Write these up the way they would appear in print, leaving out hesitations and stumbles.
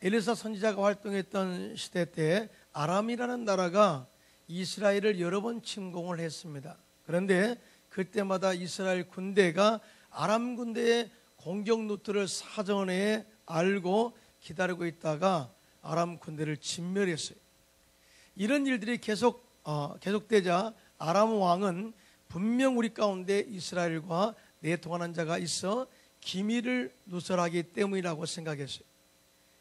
엘리사 선지자가 활동했던 시대 때 아람이라는 나라가 이스라엘을 여러 번 침공을 했습니다. 그런데 그때마다 이스라엘 군대가 아람 군대의 공격 루트를 사전에 알고 기다리고 있다가 아람 군대를 진멸했어요. 이런 일들이 계속되자 아람 왕은 분명 우리 가운데 이스라엘과 내통하는 자가 있어 기밀을 누설하기 때문이라고 생각했어요.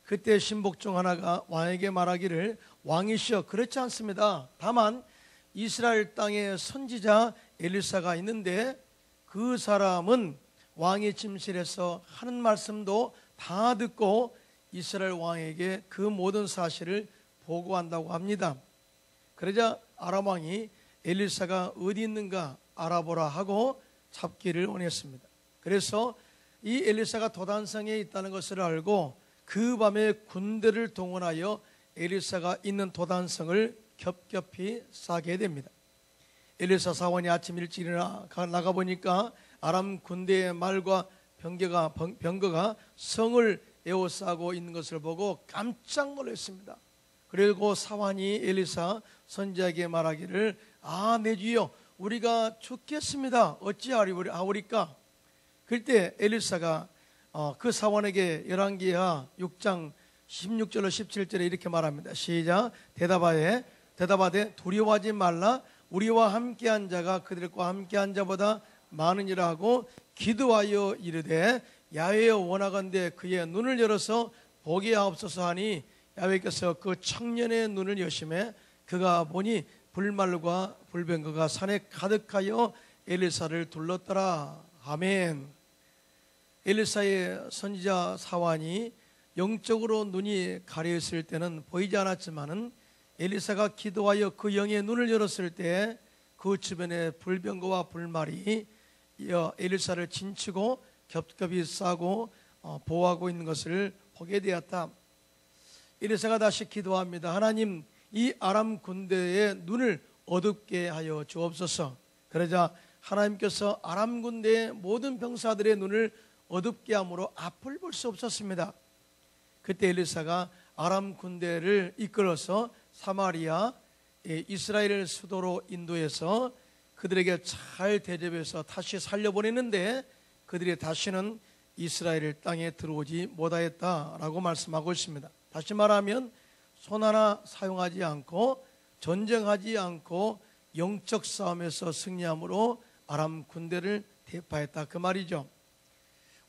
그때 신복 중 하나가 왕에게 말하기를, 왕이시여, 그렇지 않습니다. 다만 이스라엘 땅에 선지자 엘리사가 있는데 그 사람은 왕의 침실에서 하는 말씀도 다 듣고 이스라엘 왕에게 그 모든 사실을 보고한다고 합니다. 그러자 아람 왕이 엘리사가 어디 있는가 알아보라 하고 잡기를 원했습니다. 그래서 이 엘리사가 도단성에 있다는 것을 알고 그 밤에 군대를 동원하여 엘리사가 있는 도단성을 겹겹이 싸게 됩니다. 엘리사 사원이 아침 일찍 일어나 나가보니까 아람 군대의 말과 병거가 성을 에워싸고 있는 것을 보고 깜짝 놀랐습니다. 그리고 사환이 엘리사 선지자에게 말하기를, 내 주여, 우리가 죽겠습니다. 어찌하오리까? 그때 엘리사가 그 사원에게 열왕기하 6장 16절로 17절에 이렇게 말합니다. 시작. 대답하되 두려워하지 말라. 우리와 함께한 자가 그들과 함께한 자보다 많으니라 하고 기도하여 이르되, 야훼여 원하건대 그의 눈을 열어서 보게 하옵소서 하니 야훼께서 그 청년의 눈을 여심해 그가 보니 불말과 불병거가 산에 가득하여 엘리사를 둘렀더라. 아멘. 엘리사의 선지자 사환이 영적으로 눈이 가려있을 때는 보이지 않았지만은 엘리사가 기도하여 그 영의 눈을 열었을 때 그 주변에 불병거와 불말이 엘리사를 진치고 겹겹이 싸고 보호하고 있는 것을 보게 되었다. 엘리사가 다시 기도합니다. 하나님, 이 아람 군대의 눈을 어둡게 하여 주옵소서. 그러자 하나님께서 아람 군대의 모든 병사들의 눈을 어둡게 함으로 앞을 볼 수 없었습니다. 그때 엘리사가 아람 군대를 이끌어서 사마리아 이스라엘 수도로 인도해서 그들에게 잘 대접해서 다시 살려보냈는데 그들이 다시는 이스라엘 땅에 들어오지 못하였다라고 말씀하고 있습니다. 다시 말하면 손 하나 사용하지 않고 전쟁하지 않고 영적 싸움에서 승리함으로 아람 군대를 대파했다, 그 말이죠.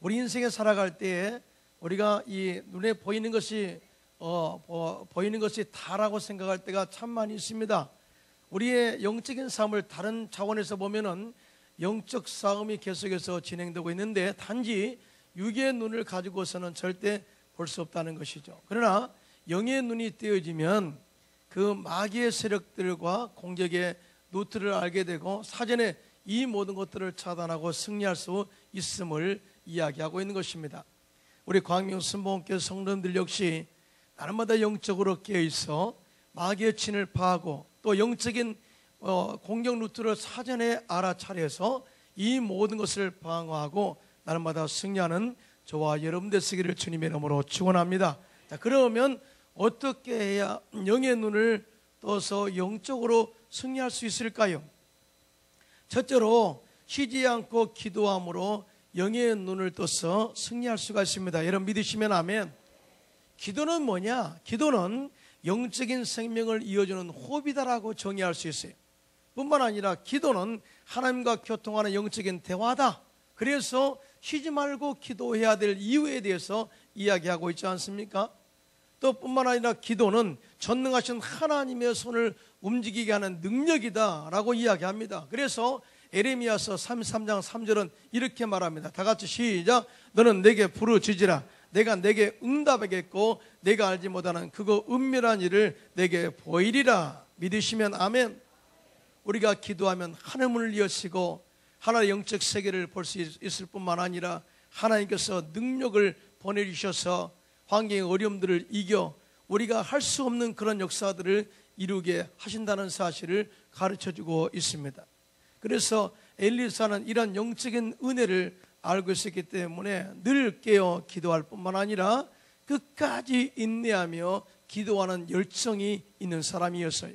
우리 인생에 살아갈 때에 우리가 이 눈에 보이는 것이 다라고 생각할 때가 참 많이 있습니다. 우리의 영적인 삶을 다른 차원에서 보면은 영적 싸움이 계속해서 진행되고 있는데 단지 육의 눈을 가지고서는 절대 볼 수 없다는 것이죠. 그러나 영의 눈이 띄어지면 그 마귀의 세력들과 공격의 루트를 알게 되고 사전에 이 모든 것들을 차단하고 승리할 수 있음을 이야기하고 있는 것입니다. 우리 광명 순복음교회 성도님들 역시 날마다 영적으로 깨어있어 마귀의 진을 파하고 또 영적인 공격 루트를 사전에 알아차려서 이 모든 것을 방어하고 날마다 승리하는 저와 여러분 되시기를 주님의 이름으로 축원합니다. 자, 그러면 어떻게 해야 영의 눈을 떠서 영적으로 승리할 수 있을까요? 첫째로 쉬지 않고 기도함으로 영의 눈을 떠서 승리할 수가 있습니다. 여러분 믿으시면 아멘. 기도는 뭐냐? 기도는 영적인 생명을 이어주는 호흡이다라고 정의할 수 있어요. 뿐만 아니라 기도는 하나님과 교통하는 영적인 대화다. 그래서 쉬지 말고 기도해야 될 이유에 대해서 이야기하고 있지 않습니까? 또 뿐만 아니라 기도는 전능하신 하나님의 손을 움직이게 하는 능력이다 라고 이야기합니다. 그래서 에레미야서 33장 3절은 이렇게 말합니다. 다 같이 시작. 너는 내게 부르짖으라. 내가 내게 응답하겠고 내가 알지 못하는 그거 은밀한 일을 내게 보이리라. 믿으시면 아멘. 우리가 기도하면 하늘문을 여시고 하나의 영적 세계를 볼 수 있을 뿐만 아니라 하나님께서 능력을 보내주셔서 환경의 어려움들을 이겨 우리가 할 수 없는 그런 역사들을 이루게 하신다는 사실을 가르쳐주고 있습니다. 그래서 엘리사는 이런 영적인 은혜를 알고 있었기 때문에 늘 깨어 기도할 뿐만 아니라 끝까지 인내하며 기도하는 열정이 있는 사람이었어요.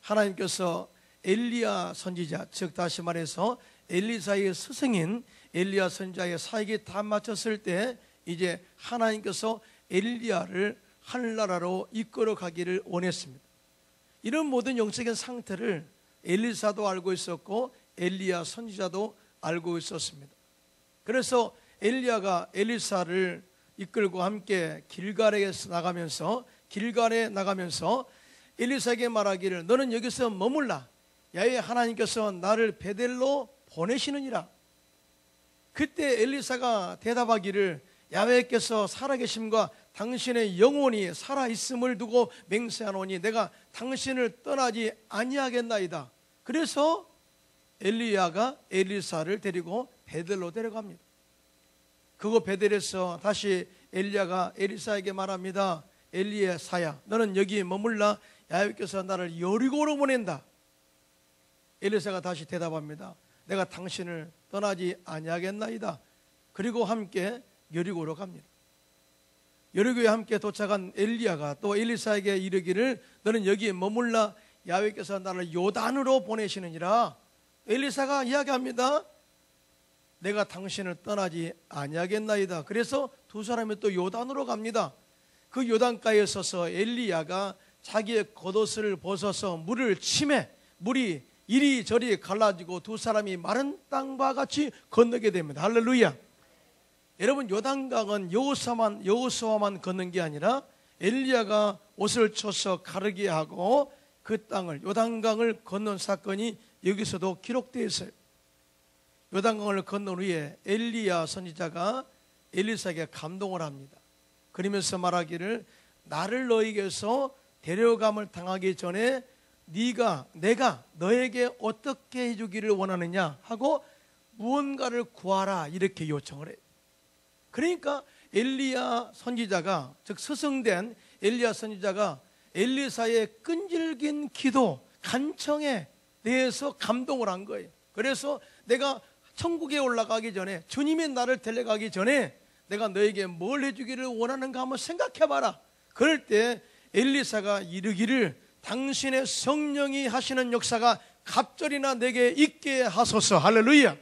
하나님께서 엘리야 선지자, 즉 다시 말해서 엘리사의 스승인 엘리야 선지자의 사역이 다 마쳤을 때 이제 하나님께서 엘리야를 하늘나라로 이끌어 가기를 원했습니다. 이런 모든 영적인 상태를 엘리사도 알고 있었고 엘리야 선지자도 알고 있었습니다. 그래서 엘리야가 엘리사를 이끌고 함께 길갈에 나가면서 엘리사에게 말하기를 너는 여기서 머물라. 야훼 하나님께서 나를 베델로 보내시느니라. 그때 엘리사가 대답하기를 야훼께서 살아계심과 당신의 영혼이 살아있음을 두고 맹세하노니 내가 당신을 떠나지 아니하겠나이다. 그래서 엘리야가 엘리사를 데리고 베델로 데려갑니다. 그거 베델에서 다시 엘리야가 엘리사에게 말합니다. 엘리사야, 너는 여기 머물라. 야훼께서 나를 여리고로 보낸다. 엘리사가 다시 대답합니다. 내가 당신을 떠나지 아니하겠나이다. 그리고 함께 여리고로 갑니다. 여리고에 함께 도착한 엘리야가 또 엘리사에게 이르기를 너는 여기에 머물라. 야훼께서 나를 요단으로 보내시느니라. 엘리사가 이야기합니다. 내가 당신을 떠나지 아니하겠나이다. 그래서 두 사람이 또 요단으로 갑니다. 그 요단가에 서서 엘리야가 자기의 겉옷을 벗어서 물을 치매 물이 이리저리 갈라지고 두 사람이 마른 땅과 같이 건너게 됩니다. 할렐루야. 여러분, 요단강은 여호수아만 걷는 게 아니라 엘리야가 옷을 쳐서 가르게 하고 그 땅을 요단강을 건넌 사건이 여기서도 기록되어 있어요. 요단강을 건넌 후에 엘리야 선지자가 엘리사에게 감동을 합니다. 그러면서 말하기를 나를 너에게서 데려감을 당하기 전에 내가 너에게 어떻게 해주기를 원하느냐 하고 무언가를 구하라 이렇게 요청을 해요. 그러니까 엘리야 선지자가, 즉 스승된 엘리야 선지자가 엘리사의 끈질긴 기도, 간청에 대해서 감동을 한 거예요. 그래서 내가 천국에 올라가기 전에, 주님이 나를 데려가기 전에 내가 너에게 뭘 해주기를 원하는가 한번 생각해봐라. 그럴 때 엘리사가 이르기를 당신의 성령이 하시는 역사가 갑절이나 내게 있게 하소서. 할렐루야.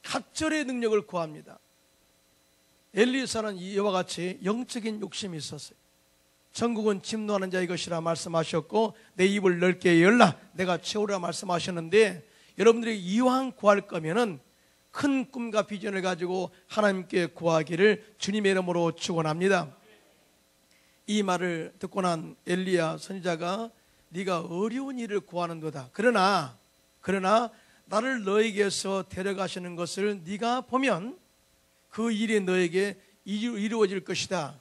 갑절의 능력을 구합니다. 엘리사는 이와 같이 영적인 욕심이 있었어요. 천국은 침노하는 자의 것이라 말씀하셨고 내 입을 넓게 열라 내가 채우라 말씀하셨는데, 여러분들이 이왕 구할 거면은 큰 꿈과 비전을 가지고 하나님께 구하기를 주님의 이름으로 축원합니다. 이 말을 듣고 난 엘리야 선지자가 네가 어려운 일을 구하는도다. 그러나 나를 너에게서 데려가시는 것을 네가 보면 그 일이 너에게 이루어질 것이다.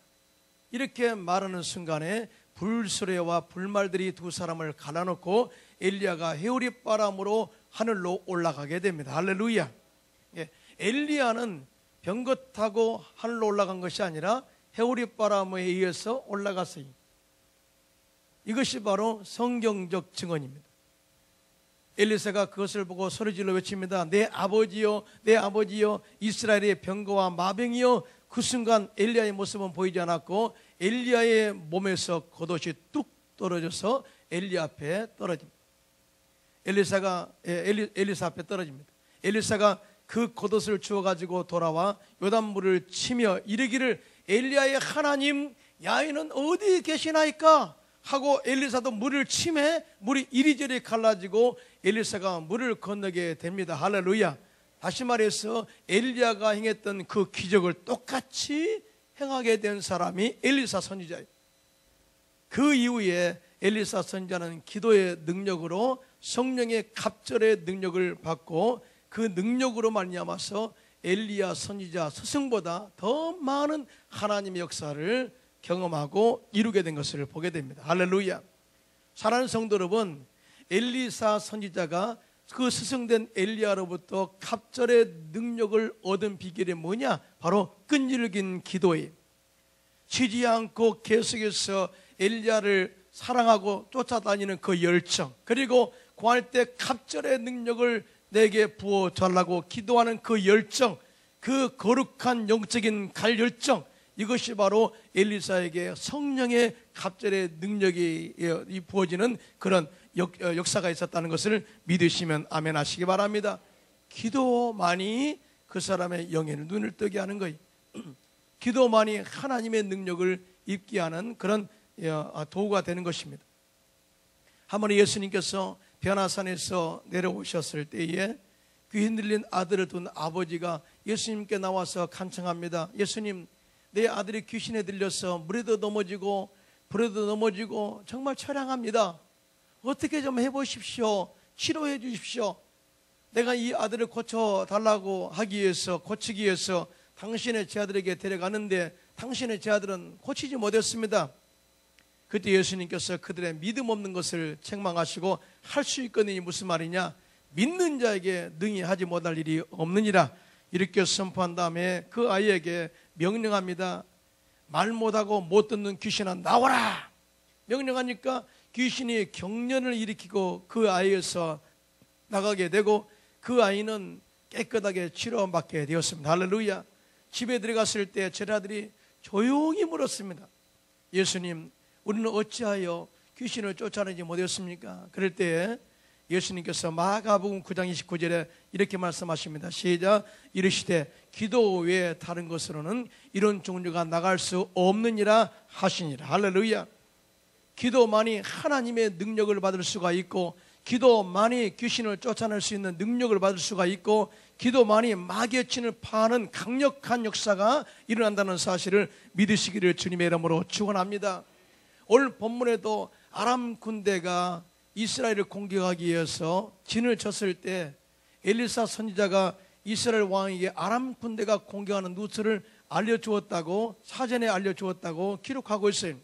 이렇게 말하는 순간에 불수레와 불말들이 두 사람을 갈라놓고 엘리야가 회오리바람으로 하늘로 올라가게 됩니다. 할렐루야. 엘리야는 병거 타고 하늘로 올라간 것이 아니라 회오리바람에 의해서 올라갔어요. 이것이 바로 성경적 증언입니다. 엘리사가 그것을 보고 소리질러 외칩니다. 내 아버지여, 내 아버지여, 이스라엘의 병거와 마병이여. 그 순간 엘리야의 모습은 보이지 않았고 엘리야의 몸에서 겉옷이 뚝 떨어져서 엘리야 앞에 떨어집니다. 엘리사 앞에 떨어집니다. 엘리사가 그 겉옷을 주워가지고 돌아와 요단물을 치며 이르기를 엘리야의 하나님 야훼는 어디 계시나이까 하고 엘리사도 물을 치매 물이 이리저리 갈라지고 엘리사가 물을 건너게 됩니다. 할렐루야. 다시 말해서 엘리야가 행했던 그 기적을 똑같이 행하게 된 사람이 엘리사 선지자예요. 그 이후에 엘리사 선지자는 기도의 능력으로 성령의 갑절의 능력을 받고 그 능력으로 말미암아서 엘리야 선지자 스승보다 더 많은 하나님의 역사를 경험하고 이루게 된 것을 보게 됩니다. 할렐루야. 사랑하는 성도 여러분, 엘리사 선지자가 그 스승된 엘리야로부터 갑절의 능력을 얻은 비결이 뭐냐? 바로 끈질긴 기도예요. 쉬지 않고 계속해서 엘리야를 사랑하고 쫓아다니는 그 열정, 그리고 구할 때 갑절의 능력을 내게 부어달라고 기도하는 그 열정, 그 거룩한 영적인 갈열정, 이것이 바로 엘리사에게 성령의 갑절의 능력이 부어지는 그런 역사가 있었다는 것을 믿으시면 아멘 하시기 바랍니다. 기도만이 그 사람의 영의 눈을 뜨게 하는 거예요. 기도만이 하나님의 능력을 입게 하는 그런 도구가 되는 것입니다. 한 번에 예수님께서 변화산에서 내려오셨을 때에 귀 흔들린 아들을 둔 아버지가 예수님께 나와서 간청합니다. 예수님, 내 아들이 귀신에 들려서 물에도 넘어지고 불에도 넘어지고 정말 처량합니다. 어떻게 좀 해보십시오. 치료해 주십시오. 내가 이 아들을 고쳐달라고 하기 위해서, 고치기 위해서 당신의 제 아들에게 데려가는데 당신의 제 아들은 고치지 못했습니다. 그때 예수님께서 그들의 믿음 없는 것을 책망하시고 할 수 있거든요. 무슨 말이냐? 믿는 자에게 능히 하지 못할 일이 없느니라. 이렇게 선포한 다음에 그 아이에게 명령합니다. 말 못하고 못 듣는 귀신아 나와라. 명령하니까 귀신이 경련을 일으키고 그 아이에서 나가게 되고 그 아이는 깨끗하게 치료받게 되었습니다. 할렐루야. 집에 들어갔을 때 제 아들이 조용히 물었습니다. 예수님, 우리는 어찌하여 귀신을 쫓아내지 못했습니까? 그럴 때 예수님께서 마가복음 9장 29절에 이렇게 말씀하십니다. 시작. 이르시되 기도 외에 다른 것으로는 이런 종류가 나갈 수 없느니라 하시니라. 할렐루야. 기도만이 하나님의 능력을 받을 수가 있고, 기도만이 귀신을 쫓아낼 수 있는 능력을 받을 수가 있고, 기도만이 마귀의 진을 파하는 강력한 역사가 일어난다는 사실을 믿으시기를 주님의 이름으로 축원합니다. 오늘 본문에도 아람 군대가 이스라엘을 공격하기 위해서 진을 쳤을 때 엘리사 선지자가 이스라엘 왕에게 아람 군대가 공격하는 루트를 알려주었다고, 사전에 알려주었다고 기록하고 있어요.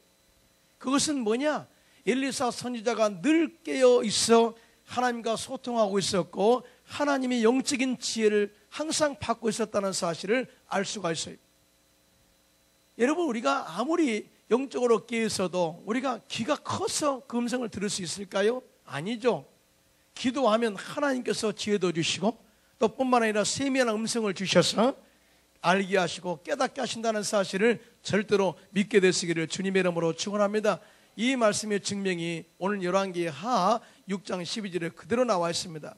그것은 뭐냐? 엘리사 선지자가 늘 깨어 있어 하나님과 소통하고 있었고 하나님의 영적인 지혜를 항상 받고 있었다는 사실을 알 수가 있어요. 여러분, 우리가 아무리 영적으로 깨어 있어도 우리가 귀가 커서 그 음성을 들을 수 있을까요? 아니죠. 기도하면 하나님께서 지혜도 주시고 또 뿐만 아니라 세미한 음성을 주셔서 알게 하시고 깨닫게 하신다는 사실을 절대로 믿게 되시기를 주님의 이름으로 축원합니다. 이 말씀의 증명이 오늘 열왕기 하 6장 12절에 그대로 나와 있습니다.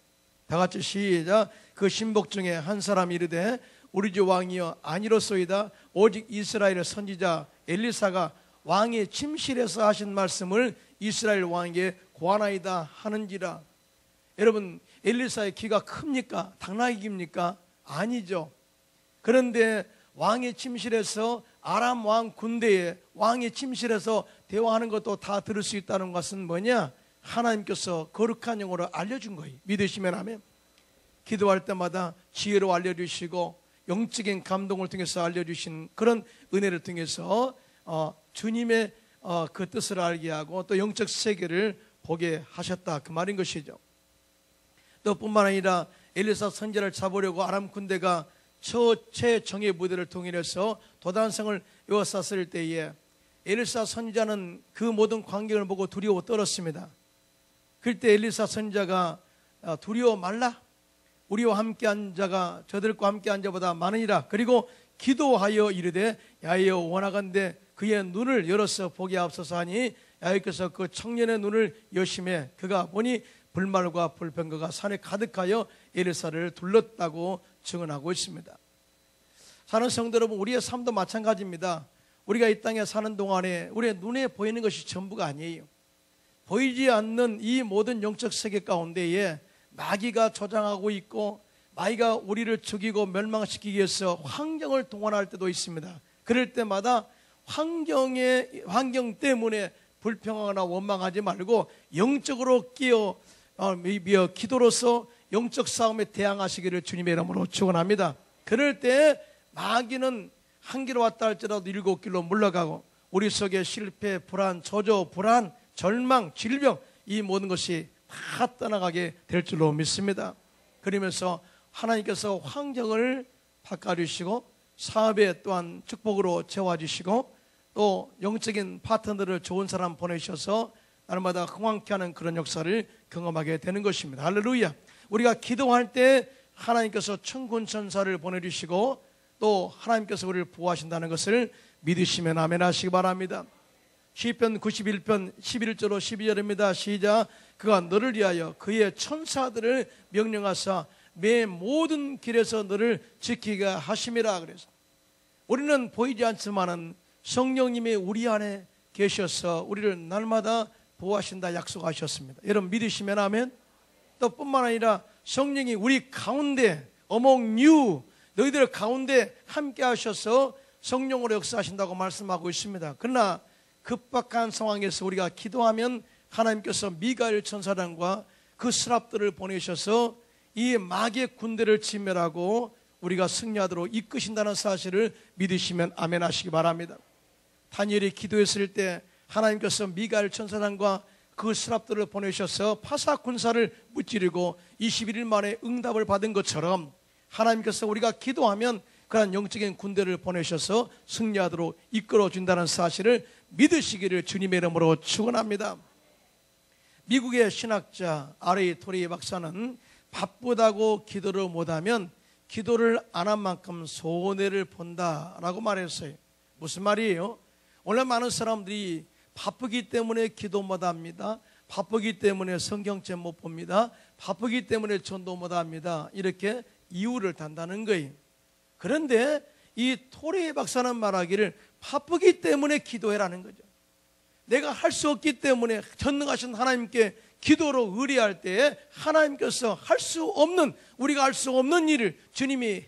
다 같이 시작. 그 신복 중에 한 사람이 이르되 우리 주 왕이여 아니로소이다. 오직 이스라엘의 선지자 엘리사가 왕의 침실에서 하신 말씀을 이스라엘 왕에게 고하나이다 하는지라. 여러분, 엘리사의 귀가 큽니까? 당나귀입니까? 아니죠. 그런데 왕의 침실에서 아람 왕 군대에 왕의 침실에서 대화하는 것도 다 들을 수 있다는 것은 뭐냐? 하나님께서 거룩한 영어로 알려준 거예요. 믿으시면 아멘. 기도할 때마다 지혜로 알려주시고 영적인 감동을 통해서 알려주신 그런 은혜를 통해서 주님의 그 뜻을 알게 하고 또 영적 세계를 보게 하셨다, 그 말인 것이죠. 또 뿐만 아니라 엘리사 선지자를 잡으려고 아람 군대가 최정예 부대를 통일해서 도단성을 에워쌌을 때에 엘리사 선지자는 그 모든 광경을 보고 두려워 떨었습니다. 그때 엘리사 선지자가 두려워 말라. 우리와 함께한 자가 저들과 함께한 자보다 많으니라. 그리고 기도하여 이르되 야여 원하건대 그의 눈을 열어서 보게 하옵소서 하니 야훼께서 그 청년의 눈을 여심해 그가 보니 불말과 불병거가 산에 가득하여 엘리사를 둘렀다고 증언하고 있습니다. 사는 성도 여러분, 우리의 삶도 마찬가지입니다. 우리가 이 땅에 사는 동안에 우리의 눈에 보이는 것이 전부가 아니에요. 보이지 않는 이 모든 영적 세계 가운데에 마귀가 조장하고 있고 마귀가 우리를 죽이고 멸망시키기 위해서 환경을 동원할 때도 있습니다. 그럴 때마다 환경 때문에 불평하거나 원망하지 말고 영적으로 끼어 기도로서 영적 싸움에 대항하시기를 주님의 이름으로 축원합니다. 그럴 때 마귀는 한 길로 왔다 할지라도 7길로 물러가고 우리 속에 실패, 불안, 저조, 불안, 절망, 질병 이 모든 것이 다 떠나가게 될 줄로 믿습니다. 그러면서 하나님께서 환경을 바꿔주시고 사업에 또한 축복으로 채워주시고 또 영적인 파트너를 좋은 사람 보내셔서 날마다 흥황케 하는 그런 역사를 경험하게 되는 것입니다. 할렐루야. 우리가 기도할 때 하나님께서 천군 천사를 보내주시고 또 하나님께서 우리를 보호하신다는 것을 믿으시면 아멘 하시기 바랍니다. 시편 91편 11절로 12절입니다. 시작. 그가 너를 위하여 그의 천사들을 명령하사 내 모든 길에서 너를 지키게 하심이라. 그래서 우리는 보이지 않지만은 성령님이 우리 안에 계셔서 우리를 날마다 보호하신다 약속하셨습니다. 여러분 믿으시면 아멘. 또 뿐만 아니라 성령이 우리 가운데 among you, 너희들 가운데 함께 하셔서 성령으로 역사하신다고 말씀하고 있습니다. 그러나 급박한 상황에서 우리가 기도하면 하나님께서 미가엘 천사단과 그 스랍들을 보내셔서 이 마귀의 군대를 진멸하고 우리가 승리하도록 이끄신다는 사실을 믿으시면 아멘 하시기 바랍니다. 다니엘이 기도했을 때 하나님께서 미가엘 천사단과 그 스랍들을 보내셔서 파사 군사를 무찌르고 21일 만에 응답을 받은 것처럼 하나님께서 우리가 기도하면 그런 영적인 군대를 보내셔서 승리하도록 이끌어준다는 사실을 믿으시기를 주님의 이름으로 축원합니다. 미국의 신학자 R.A. 토리 박사는 바쁘다고 기도를 못하면 기도를 안 한 만큼 손해를 본다라고 말했어요. 무슨 말이에요? 원래 많은 사람들이 바쁘기 때문에 기도 못합니다. 바쁘기 때문에 성경책 못 봅니다. 바쁘기 때문에 전도 못합니다. 이렇게 이유를 단다는 거예요. 그런데 이 토리 박사는 말하기를 바쁘기 때문에 기도해라는 거죠. 내가 할 수 없기 때문에 전능하신 하나님께 기도로 의뢰할 때 하나님께서 할 수 없는, 우리가 할 수 없는 일을 주님이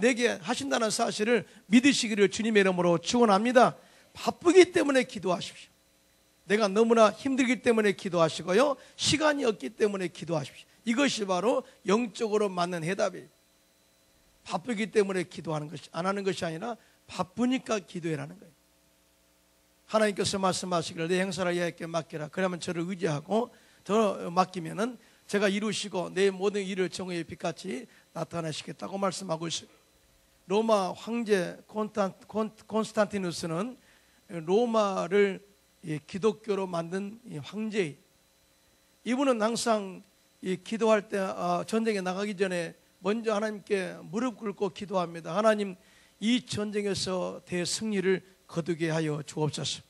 내게 하신다는 사실을 믿으시기를 주님의 이름으로 축원합니다. 바쁘기 때문에 기도하십시오. 내가 너무나 힘들기 때문에 기도하시고요, 시간이 없기 때문에 기도하십시오. 이것이 바로 영적으로 맞는 해답이에요. 바쁘기 때문에 기도하는 것이, 안 하는 것이 아니라 바쁘니까 기도해라는 거예요. 하나님께서 말씀하시기를 내 행사를 여호와께 맡기라. 그러면 저를 의지하고 저 맡기면은 제가 이루시고 내 모든 일을 정의의 빛같이 나타내시겠다고 말씀하고 있어요. 로마 황제 콘스탄티누스는 로마를 기독교로 만든 황제예요. 이분은 항상 기도할 때 전쟁에 나가기 전에 먼저 하나님께 무릎 꿇고 기도합니다. 하나님, 이 전쟁에서 대승리를 거두게 하여 주옵소서.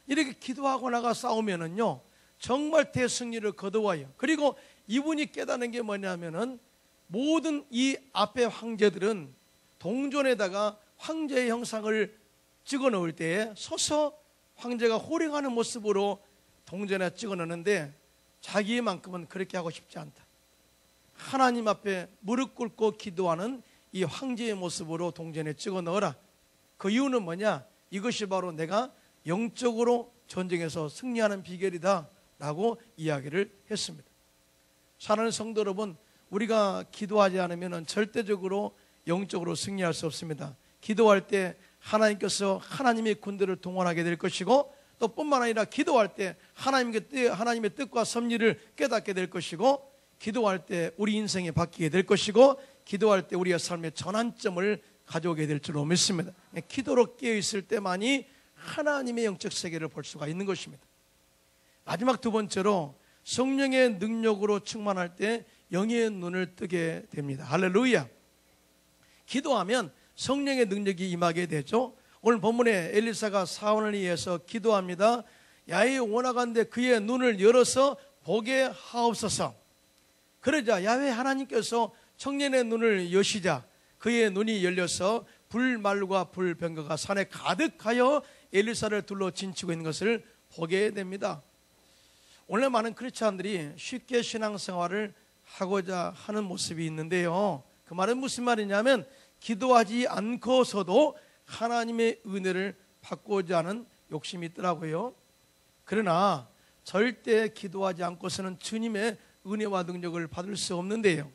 이렇게 기도하고 나가 싸우면은요 정말 대승리를 거두어요. 그리고 이분이 깨닫는 게 뭐냐면은 모든 이 앞에 황제들은 동전에다가 황제의 형상을 찍어 넣을 때에 서서 황제가 호령하는 모습으로 동전에 찍어 넣는데 자기만큼은 그렇게 하고 싶지 않다. 하나님 앞에 무릎 꿇고 기도하는 이 황제의 모습으로 동전에 찍어 넣어라. 그 이유는 뭐냐? 이것이 바로 내가 영적으로 전쟁에서 승리하는 비결이다 라고 이야기를 했습니다. 사랑하는 성도 여러분, 우리가 기도하지 않으면 절대적으로 영적으로 승리할 수 없습니다. 기도할 때 하나님께서 하나님의 군대를 동원하게 될 것이고, 또 뿐만 아니라 기도할 때 하나님의 뜻과 섭리를 깨닫게 될 것이고, 기도할 때 우리 인생이 바뀌게 될 것이고, 기도할 때 우리의 삶의 전환점을 가져오게 될 줄로 믿습니다. 기도로 깨어있을 때만이 하나님의 영적 세계를 볼 수가 있는 것입니다. 마지막 두 번째로 성령의 능력으로 충만할 때 영의 눈을 뜨게 됩니다. 할렐루야. 기도하면 성령의 능력이 임하게 되죠. 오늘 본문에 엘리사가 사원을 위해서 기도합니다. 야훼 원하건대 그의 눈을 열어서 보게 하옵소서. 그러자 야훼 하나님께서 청년의 눈을 여시자 그의 눈이 열려서 불말과 불병거가 산에 가득하여 엘리사를 둘러 진치고 있는 것을 보게 됩니다. 오늘 많은 크리스찬들이 쉽게 신앙생활을 하고자 하는 모습이 있는데요, 그 말은 무슨 말이냐면 기도하지 않고서도 하나님의 은혜를 받고자 하는 욕심이 있더라고요. 그러나 절대 기도하지 않고서는 주님의 은혜와 능력을 받을 수 없는데요,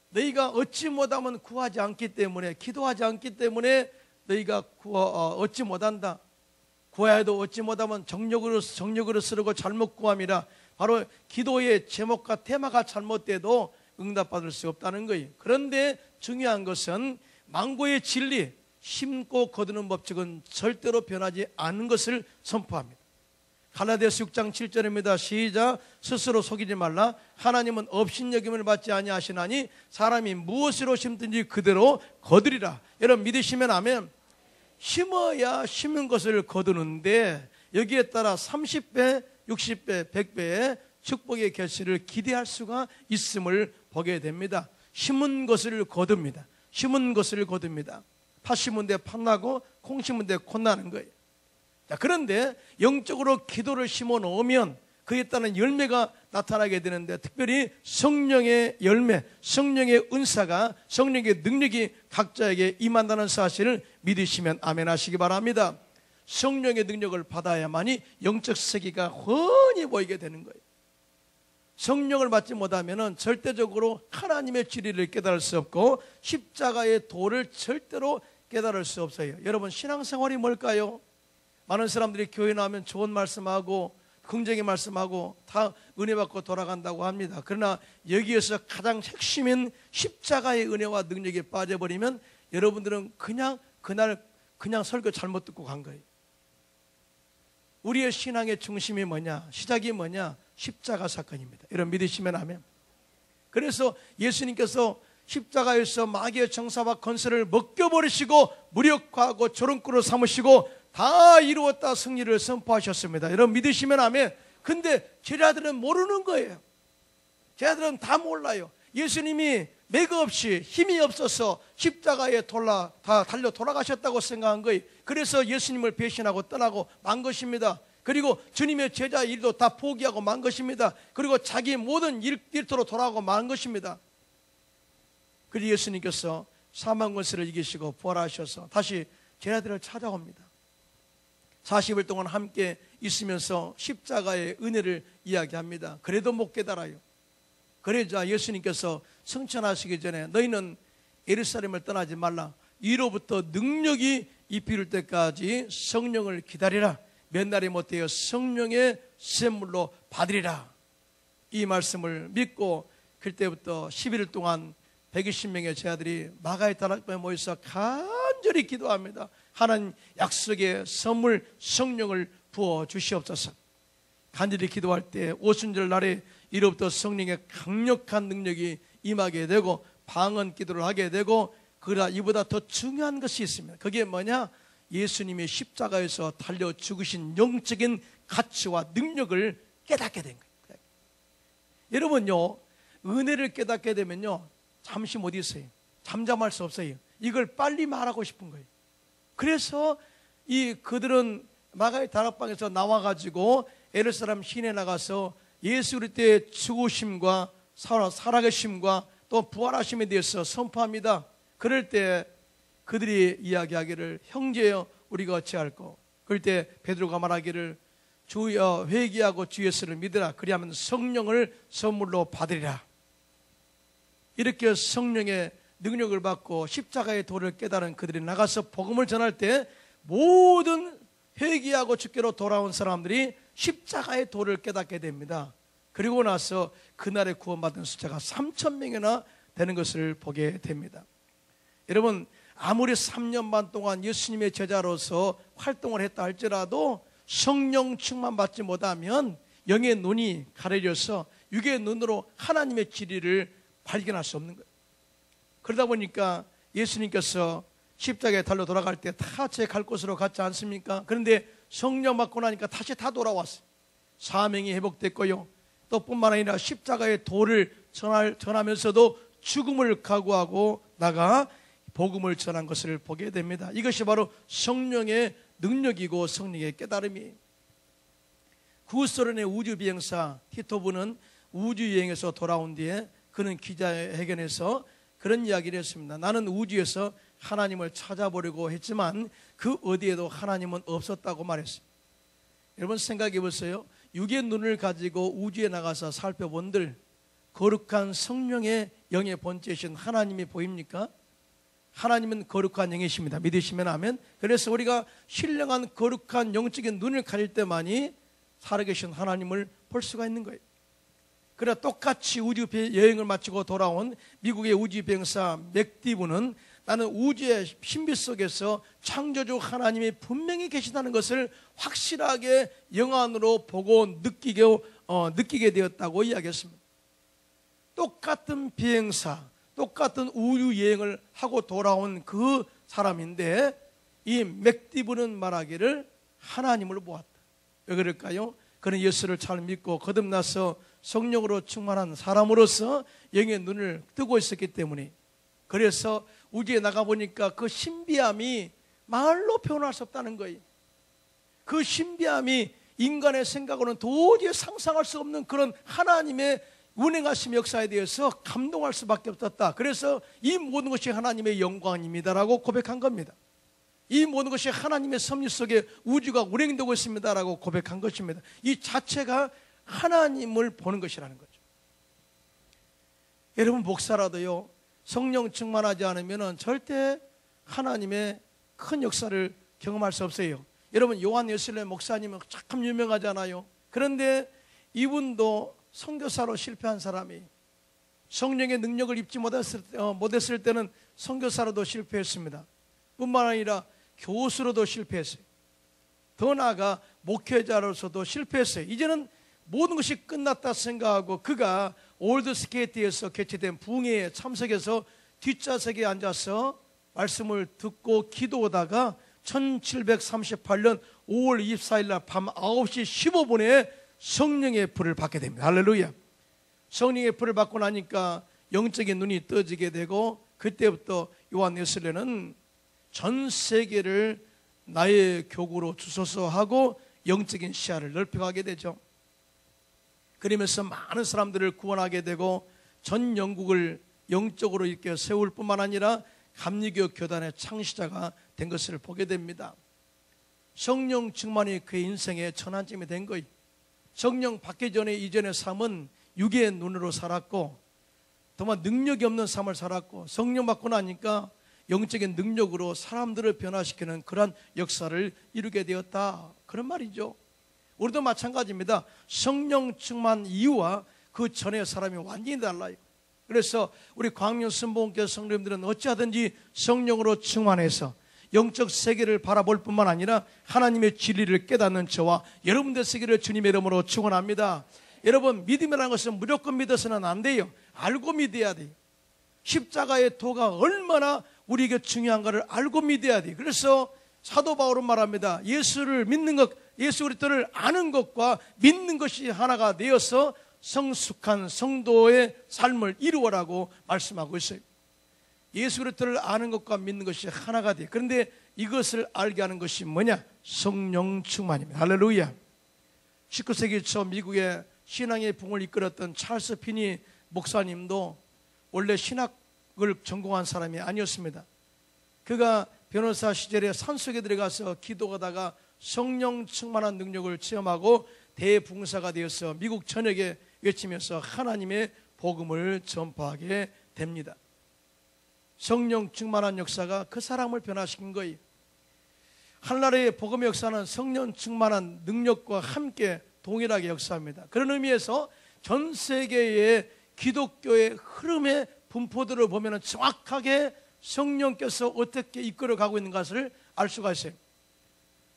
너희가 얻지 못하면 구하지 않기 때문에, 기도하지 않기 때문에 너희가 얻지 못한다. 구해야 해도 얻지 못하면 정력으로 쓰려고 잘못 구함이라. 바로 기도의 제목과 테마가 잘못돼도 응답받을 수 없다는 거예요. 그런데 중요한 것은 만고의 진리, 심고 거두는 법칙은 절대로 변하지 않는 것을 선포합니다. 갈라디아서 6장 7절입니다. 시작. 스스로 속이지 말라. 하나님은 업신여김을 받지 아니하시나니 사람이 무엇으로 심든지 그대로 거두리라. 여러분 믿으시면 아멘. 심어야 심은 것을 거두는데 여기에 따라 30배, 60배, 100배의 축복의 결실을 기대할 수가 있음을 보게 됩니다. 심은 것을 거둡니다. 심은 것을 거둡니다. 팥 심은 데 팥 나고 콩 심은 데 콩 나는 거예요. 자, 그런데 영적으로 기도를 심어 놓으면 그에 따른 열매가 나타나게 되는데, 특별히 성령의 열매, 성령의 은사가, 성령의 능력이 각자에게 임한다는 사실을 믿으시면 아멘 하시기 바랍니다. 성령의 능력을 받아야만이 영적 세계가 훤히 보이게 되는 거예요. 성령을 받지 못하면 절대적으로 하나님의 진리를 깨달을 수 없고 십자가의 도를 절대로 깨달을 수 없어요. 여러분, 신앙생활이 뭘까요? 많은 사람들이 교회 나오면 좋은 말씀하고 긍정의 말씀하고 다 은혜 받고 돌아간다고 합니다. 그러나 여기에서 가장 핵심인 십자가의 은혜와 능력에 빠져버리면 여러분들은 그날 설교 잘못 듣고 간 거예요. 우리의 신앙의 중심이 뭐냐? 시작이 뭐냐? 십자가 사건입니다. 여러분 믿으시면 아멘. 그래서 예수님께서 십자가에서 마귀의 정사와 권세를 먹겨버리시고 무력화하고 조롱꾼으로 삼으시고 다 이루었다 승리를 선포하셨습니다. 여러분 믿으시면 아멘. 근데 제자들은 모르는 거예요. 제자들은 다 몰라요. 예수님이 맥없이 힘이 없어서 십자가에 다 달려 돌아가셨다고 생각한 거예요. 그래서 예수님을 배신하고 떠나고 만 것입니다. 그리고 주님의 제자 일도 다 포기하고 만 것입니다. 그리고 자기 모든 일터로 돌아가고 만 것입니다. 그리고 예수님께서 사망 권세를 이기시고 부활하셔서 다시 제자들을 찾아옵니다. 40일 동안 함께 있으면서 십자가의 은혜를 이야기합니다. 그래도 못 깨달아요. 그러자 예수님께서 승천하시기 전에 너희는 예루살렘을 떠나지 말라. 이로부터 능력이 입힐 때까지 성령을 기다리라. 몇 날이 못되어 성령의 샘물로 받으리라. 이 말씀을 믿고 그때부터 11일 동안 120명의 제자들이 마가의 다락방에 모여서 간절히 기도합니다. 하나님 약속의 선물 성령을 부어 주시옵소서. 간절히 기도할 때 오순절 날에 이로부터 성령의 강력한 능력이 임하게 되고 방언 기도를 하게 되고, 그러나 이보다 더 중요한 것이 있습니다. 그게 뭐냐? 예수님이 십자가에서 달려 죽으신 영적인 가치와 능력을 깨닫게 된 거예요. 여러분요, 은혜를 깨닫게 되면요 잠시 못 있어요. 잠잠할 수 없어요. 이걸 빨리 말하고 싶은 거예요. 그래서 그들은 마가의 다락방에서 나와가지고 예루살렘 시내에 나가서 예수 그리스도의 죽으심과 살아계심과 또 부활하심에 대해서 선포합니다. 그럴 때 그들이 이야기하기를 형제여 우리가 어찌할꼬. 그럴 때 베드로가 말하기를 주여 회개하고 주 예수를 믿으라. 그리하면 성령을 선물로 받으리라. 이렇게 성령의 능력을 받고 십자가의 도를 깨달은 그들이 나가서 복음을 전할 때 모든 회개하고 주께로 돌아온 사람들이 십자가의 도를 깨닫게 됩니다. 그리고 나서 그날에 구원받은 숫자가 3,000명이나 되는 것을 보게 됩니다. 여러분, 아무리 3년 반 동안 예수님의 제자로서 활동을 했다 할지라도 성령 충만 받지 못하면 영의 눈이 가려져서 육의 눈으로 하나님의 진리를 발견할 수 없는 거예요. 그러다 보니까 예수님께서 십자가에 달려 돌아갈 때 다 제 갈 곳으로 갔지 않습니까? 그런데 성령 받고 나니까 다시 다 돌아왔어요. 사명이 회복됐고요. 또 뿐만 아니라 십자가의 도를 전하면서도 죽음을 각오하고 나가 복음을 전한 것을 보게 됩니다. 이것이 바로 성령의 능력이고 성령의 깨달음이에요. 구소련의 우주비행사 티토브는 우주여행에서 돌아온 뒤에 그는 기자회견에서 그런 이야기를 했습니다. 나는 우주에서 하나님을 찾아보려고 했지만 그 어디에도 하나님은 없었다고 말했습니다. 여러분 생각해 보세요. 육의 눈을 가지고 우주에 나가서 살펴본들 거룩한 성령의 영의 본체이신 하나님이 보입니까? 하나님은 거룩한 영이십니다. 믿으시면 아멘. 그래서 우리가 신령한 거룩한 영적인 눈을 가릴 때만이 살아계신 하나님을 볼 수가 있는 거예요. 그러나 똑같이 우주 여행을 마치고 돌아온 미국의 우주비행사 맥디브는 나는 우주의 신비 속에서 창조주 하나님이 분명히 계시다는 것을 확실하게 영안으로 보고 느끼게 되었다고 이야기했습니다. 똑같은 비행사, 똑같은 우주 여행을 하고 돌아온 그 사람인데 이 맥디브는 말하기를 하나님을 보았다. 왜 그럴까요? 그는 예수를 잘 믿고 거듭나서 성령으로 충만한 사람으로서 영의 눈을 뜨고 있었기 때문에, 그래서 우주에 나가보니까 그 신비함이 말로 표현할 수 없다는 거예요. 그 신비함이 인간의 생각으로는 도저히 상상할 수 없는 그런 하나님의 운행하심 역사에 대해서 감동할 수밖에 없었다. 그래서 이 모든 것이 하나님의 영광입니다라고 고백한 겁니다. 이 모든 것이 하나님의 섭리 속에 우주가 운행되고 있습니다라고 고백한 것입니다. 이 자체가 하나님을 보는 것이라는 거죠. 여러분, 목사라도요, 성령 충만하지 않으면 절대 하나님의 큰 역사를 경험할 수 없어요. 여러분, 요한 웨슬리 목사님은 참 유명하잖아요. 그런데 이분도 선교사로 실패한 사람이, 성령의 능력을 입지 못했을 때는 선교사로도 실패했습니다. 뿐만 아니라 교수로도 실패했어요. 더 나아가 목회자로서도 실패했어요. 이제는 모든 것이 끝났다 생각하고 그가 올드스케이트에서 개최된 부흥회에 참석해서 뒷좌석에 앉아서 말씀을 듣고 기도하다가 1738년 5월 24일 날 밤 9시 15분에 성령의 불을 받게 됩니다. 할렐루야. 성령의 불을 받고 나니까 영적인 눈이 떠지게 되고, 그때부터 요한 웨슬리는 전 세계를 나의 교구로 주소서 하고 영적인 시야를 넓혀가게 되죠. 그러면서 많은 사람들을 구원하게 되고 전 영국을 영적으로 이렇게 세울 뿐만 아니라 감리교 교단의 창시자가 된 것을 보게 됩니다. 성령 충만이 그의 인생의 전환점이 된 거예요. 성령 받기 전에 이전의 삶은 육의 눈으로 살았고 정말 능력이 없는 삶을 살았고, 성령 받고 나니까 영적인 능력으로 사람들을 변화시키는 그러한 역사를 이루게 되었다, 그런 말이죠. 우리도 마찬가지입니다. 성령 충만 이후와 그 전의 사람이 완전히 달라요. 그래서 우리 광명 선봉교회 성도님들은 어찌하든지 성령으로 충만해서 영적 세계를 바라볼 뿐만 아니라 하나님의 진리를 깨닫는 저와 여러분들 세계를 주님의 이름으로 축원합니다. 여러분, 믿음이라는 것은 무조건 믿어서는 안 돼요. 알고 믿어야 돼요. 십자가의 도가 얼마나 우리에게 중요한가를 알고 믿어야 돼요. 그래서 사도 바울은 말합니다. 예수를 믿는 것, 예수 그리스도를 아는 것과 믿는 것이 하나가 되어서 성숙한 성도의 삶을 이루어라고 말씀하고 있어요. 예수 그리스도를 아는 것과 믿는 것이 하나가 돼요. 그런데 이것을 알게 하는 것이 뭐냐? 성령 충만입니다. 할렐루야. 19세기 초 미국의 신앙의 붕을 이끌었던 찰스 피니 목사님도 원래 신학을 전공한 사람이 아니었습니다. 그가 변호사 시절에 산속에 들어가서 기도하다가 성령 충만한 능력을 체험하고 대붕사가 되어서 미국 전역에 외치면서 하나님의 복음을 전파하게 됩니다. 성령 충만한 역사가 그 사람을 변화시킨 거예요. 하늘나라의 복음의 역사는 성령 충만한 능력과 함께 동일하게 역사합니다. 그런 의미에서 전 세계의 기독교의 흐름의 분포들을 보면 정확하게 성령께서 어떻게 이끌어가고 있는 것을 알 수가 있어요.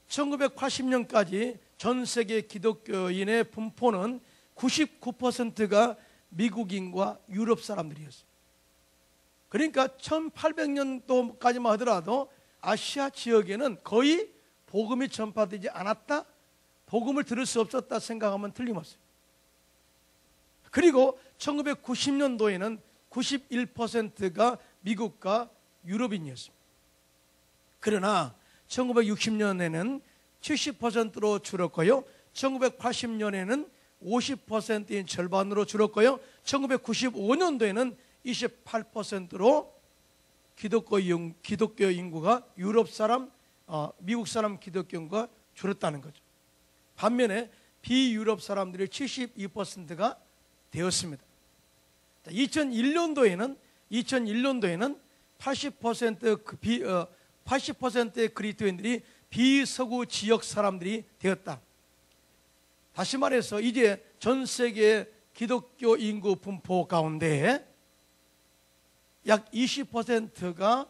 1980년까지 전 세계 기독교인의 분포는 99%가 미국인과 유럽 사람들이었어요. 그러니까 1800년도까지만 하더라도 아시아 지역에는 거의 복음이 전파되지 않았다, 복음을 들을 수 없었다 생각하면 틀림없어요. 그리고 1990년도에는 91%가 미국과 유럽인이었습니다. 그러나 1960년에는 70%로 줄었고요, 1980년에는 50%인 절반으로 줄었고요, 1995년도에는 28%로 기독교 인구가 유럽 사람, 미국 사람 기독교 인구가 줄었다는 거죠. 반면에 비유럽 사람들이 72%가 되었습니다. 2001년도에는 80%의 그리스도인들이 비서구 지역 사람들이 되었다. 다시 말해서 이제 전 세계 기독교 인구 분포 가운데 약 20%가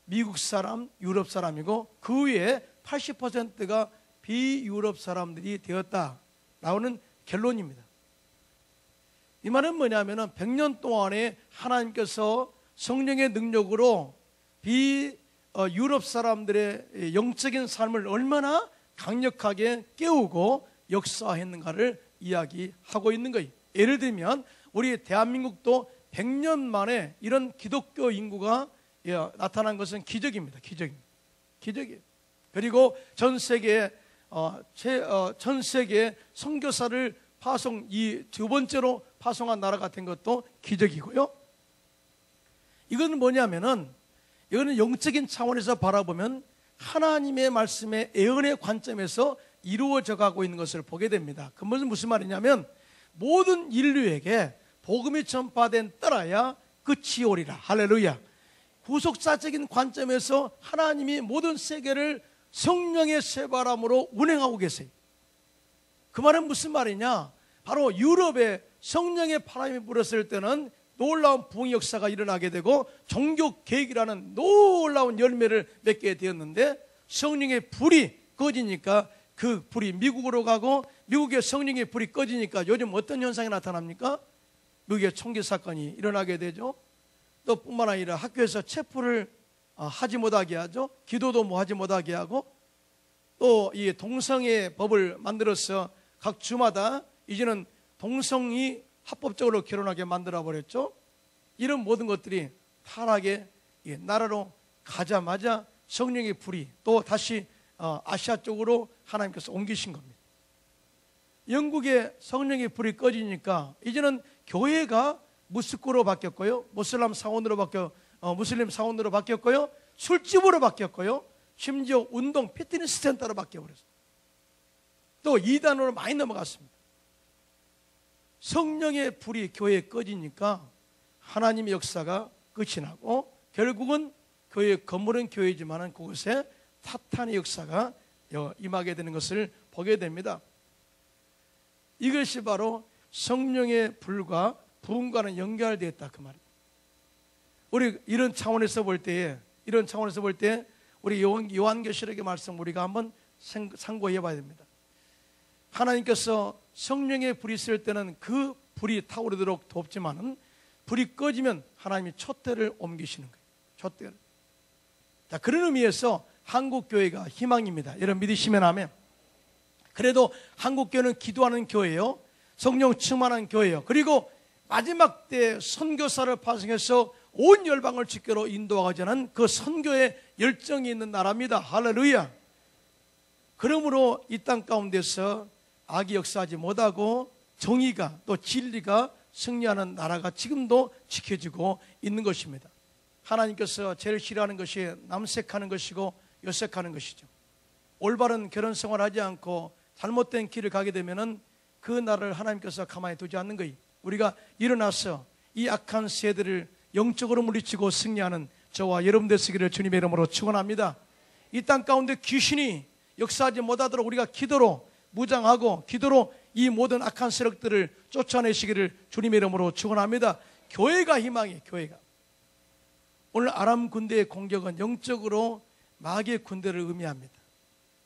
미국 사람, 유럽 사람이고 그 외에 80%가 비유럽 사람들이 되었다라는 결론입니다. 이 말은 뭐냐면은 100년 동안에 하나님께서 성령의 능력으로 유럽 사람들의 영적인 삶을 얼마나 강력하게 깨우고 역사했는가를 이야기하고 있는 거예요. 예를 들면 우리 대한민국도 100년 만에 이런 기독교 인구가 나타난 것은 기적입니다. 기적이에요. 그리고 전 세계에 선교사를 이 두 번째로 파송한 나라가 된 것도 기적이고요. 이건 뭐냐면은 이거는 영적인 차원에서 바라보면 하나님의 말씀의 예언의 관점에서 이루어져 가고 있는 것을 보게 됩니다. 그 무슨 말이냐면 모든 인류에게 복음이 전파된 때라야 끝이 오리라. 할렐루야. 후속사적인 관점에서 하나님이 모든 세계를 성령의 쇠바람으로 운행하고 계세요. 그 말은 무슨 말이냐? 바로 유럽에 성령의 바람이 불었을 때는 놀라운 부흥 역사가 일어나게 되고 종교 개혁이라는 놀라운 열매를 맺게 되었는데, 성령의 불이 꺼지니까 그 불이 미국으로 가고, 미국의 성령의 불이 꺼지니까 요즘 어떤 현상이 나타납니까? 미국의 총기 사건이 일어나게 되죠. 또 뿐만 아니라 학교에서 체포를 하지 못하게 하죠. 기도도 뭐 하지 못하게 하고, 또 이 동성애 법을 만들어서 각 주마다 이제는 동성이 합법적으로 결혼하게 만들어버렸죠. 이런 모든 것들이 타락의 나라로 가자마자 성령의 불이 또 다시 아시아 쪽으로 하나님께서 옮기신 겁니다. 영국의 성령의 불이 꺼지니까 이제는 교회가 무스크로 바뀌었고요, 무슬림 사원으로 바뀌었고요, 술집으로 바뀌었고요, 심지어 운동 피트니스 센터로 바뀌어버렸어요. 또 이단으로 많이 넘어갔습니다. 성령의 불이 교회에 꺼지니까 하나님의 역사가 끝이 나고, 결국은 교회 건물은 교회지만 그곳에 사탄의 역사가 임하게 되는 것을 보게 됩니다. 이것이 바로 성령의 불과 부흥과는 연결되어 있다, 그 말입니다. 우리 이런 차원에서 볼 때 우리 요한계시록의 말씀 우리가 한번 상고해 봐야 됩니다. 하나님께서 성령의 불이 있을 때는 그 불이 타오르도록 돕지만은 불이 꺼지면 하나님이 촛대를 옮기시는 거예요. 촛대를. 자, 그런 의미에서 한국교회가 희망입니다. 여러분 믿으시면 아멘. 그래도 한국교회는 기도하는 교회예요. 성령 충만한 교회예요. 그리고 마지막 때 선교사를 파송해서 온 열방을 주께로 인도하자는 그 선교의 열정이 있는 나라입니다. 할렐루야. 그러므로 이 땅 가운데서 악이 역사하지 못하고 정의가 또 진리가 승리하는 나라가 지금도 지켜지고 있는 것입니다. 하나님께서 제일 싫어하는 것이 남색하는 것이고 여색하는 것이죠. 올바른 결혼 생활하지 않고 잘못된 길을 가게 되면은 그 나라를 하나님께서 가만히 두지 않는 거예요. 우리가 일어나서 이 악한 세대를 영적으로 물리치고 승리하는 저와 여러분 되시기를 주님의 이름으로 축원합니다. 이 땅 가운데 귀신이 역사하지 못하도록 우리가 기도로 무장하고 기도로 이 모든 악한 세력들을 쫓아내시기를 주님의 이름으로 축원합니다. 교회가 희망이에요. 교회가. 오늘 아람 군대의 공격은 영적으로 마귀의 군대를 의미합니다.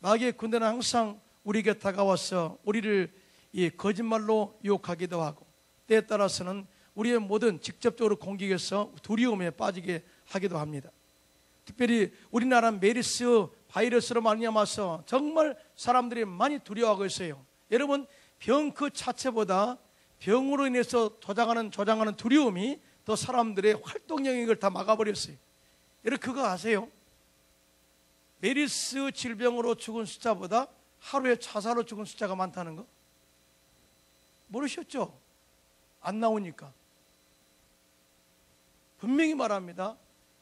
마귀의 군대는 항상 우리에게 다가와서 우리를 이 거짓말로 유혹하기도 하고, 때에 따라서는 우리의 모든 직접적으로 공격해서 두려움에 빠지게 하기도 합니다. 특별히 우리나라 메르스 바이러스로 말미암아서 정말 사람들이 많이 두려워하고 있어요. 여러분, 병 그 자체보다 병으로 인해서 조장하는 두려움이 더 사람들의 활동 영역을 다 막아버렸어요. 여러분 그거 아세요? 메르스 질병으로 죽은 숫자보다 하루에 자살로 죽은 숫자가 많다는 거 모르셨죠? 안 나오니까. 분명히 말합니다.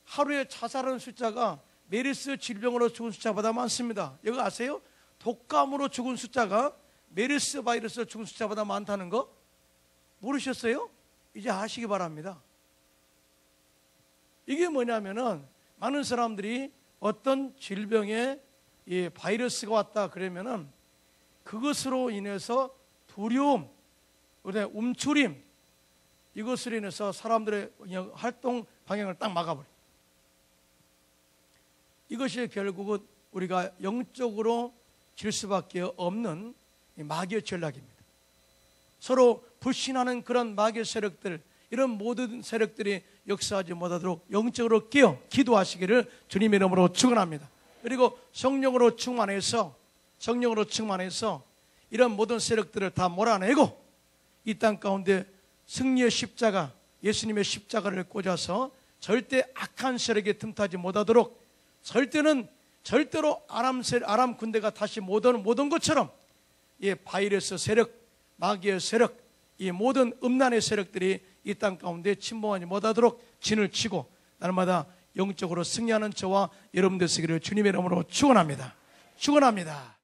하루에 자살하는 숫자가 메르스 질병으로 죽은 숫자보다 많습니다. 이거 아세요? 독감으로 죽은 숫자가 메르스 바이러스로 죽은 숫자보다 많다는 거 모르셨어요? 이제 아시기 바랍니다. 이게 뭐냐면은 많은 사람들이 어떤 질병에 이 바이러스가 왔다 그러면은 그것으로 인해서 두려움, 움츠림, 이것으로 인해서 사람들의 활동 방향을 딱 막아버려요. 이것이 결국은 우리가 영적으로 질 수밖에 없는 마귀의 전략입니다. 서로 불신하는 그런 마귀의 세력들, 이런 모든 세력들이 역사하지 못하도록 영적으로 깨어 기도하시기를 주님의 이름으로 축원합니다. 그리고 성령으로 충만해서 이런 모든 세력들을 다 몰아내고 이 땅 가운데 승리의 십자가, 예수님의 십자가를 꽂아서 절대 악한 세력에 틈타지 못하도록 절대로 아람 군대가 다시 못 온 것처럼 이 바이러스 세력, 마귀의 세력, 이 모든 음란의 세력들이 이 땅 가운데 침범하지 못하도록 진을 치고 날마다 영적으로 승리하는 저와 여러분 되시기를 주님의 이름으로 축원합니다.